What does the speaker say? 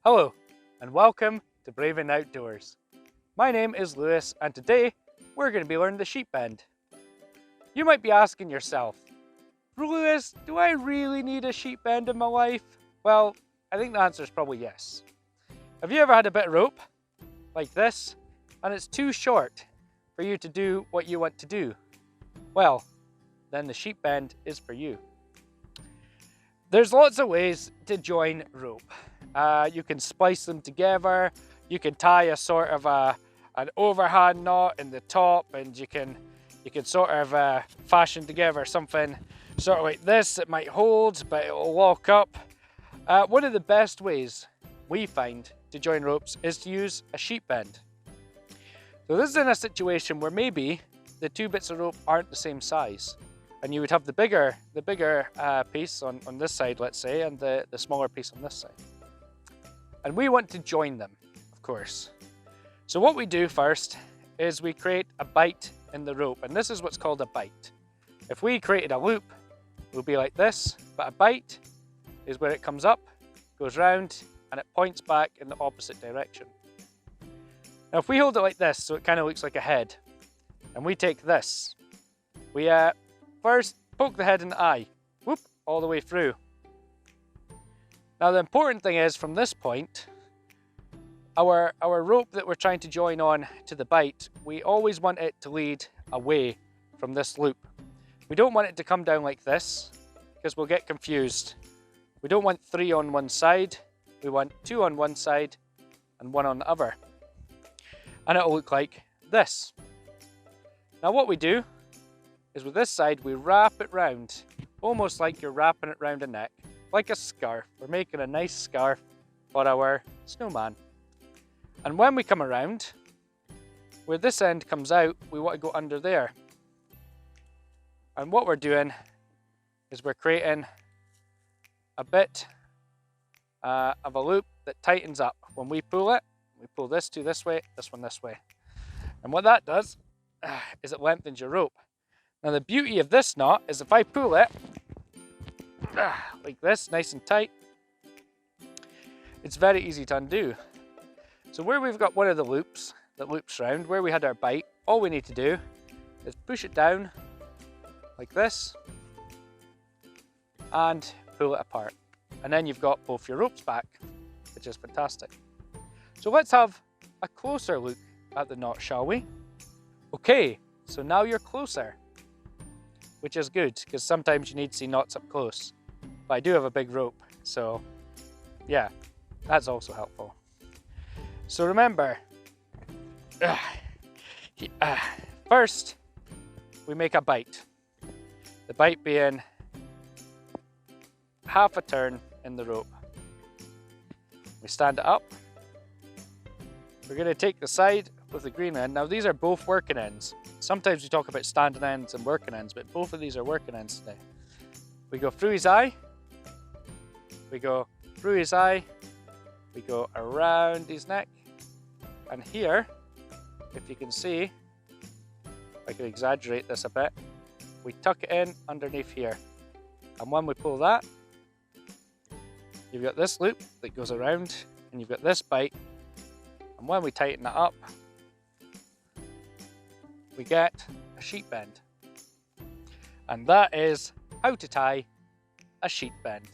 Hello and welcome to Braving Outdoors. My name is Lewis and today we're going to be learning the sheep bend. You might be asking yourself, Lewis, do I really need a sheep bend in my life? Well, I think the answer is probably yes. Have you ever had a bit of rope like this and it's too short for you to do what you want to do? Well, then the sheep bend is for you. There's lots of ways to join rope. You can splice them together, you can tie a sort of an overhand knot in the top, and you can sort of fashion together something sort of like this. It might hold, but it will lock up. One of the best ways we find to join ropes is to use a sheep bend. So this is in a situation where maybe the two bits of rope aren't the same size, and you would have the bigger piece on this side, let's say, and the smaller piece on this side. And we want to join them, of course. So what we do first is we create a bite in the rope, and this is what's called a bite. If we created a loop, it would be like this, but a bite is where it comes up, goes round, and it points back in the opposite direction. Now if we hold it like this, so it kind of looks like a head, and we take this, we first poke the head in the eye, whoop, all the way through. Now the important thing is, from this point, our rope that we're trying to join on to the bite, we always want it to lead away from this loop. We don't want it to come down like this, because we'll get confused. We don't want 3 on one side, we want 2 on one side and 1 on the other. And it'll look like this. Now what we do is with this side, we wrap it round, almost like you're wrapping it round a neck, like a scarf. We're making a nice scarf for our snowman. And when we come around, where this end comes out, we want to go under there. And what we're doing is we're creating a bit of a loop that tightens up. When we pull it, we pull this two this way, this one this way. And what that does is it lengthens your rope. Now the beauty of this knot is if I pull it like this, nice and tight, it's very easy to undo. So where we've got one of the loops that loops round, where we had our bite, all we need to do is push it down like this and pull it apart. And then you've got both your ropes back, which is fantastic. So let's have a closer look at the knot, shall we? Okay, so now you're closer, which is good because sometimes you need to see knots up close. But I do have a big rope, so yeah, that's also helpful. So remember, first we make a bite. The bite being half a turn in the rope. We stand it up. We're going to take the side with the green end. Now these are both working ends. Sometimes we talk about standing ends and working ends, but both of these are working ends today. We go through his eye, we go through his eye, we go around his neck, and here, if you can see, I can exaggerate this a bit, we tuck it in underneath here. And when we pull that, you've got this loop that goes around, and you've got this bite, and when we tighten it up, we get a sheep bend. And that is how to tie a sheep bend.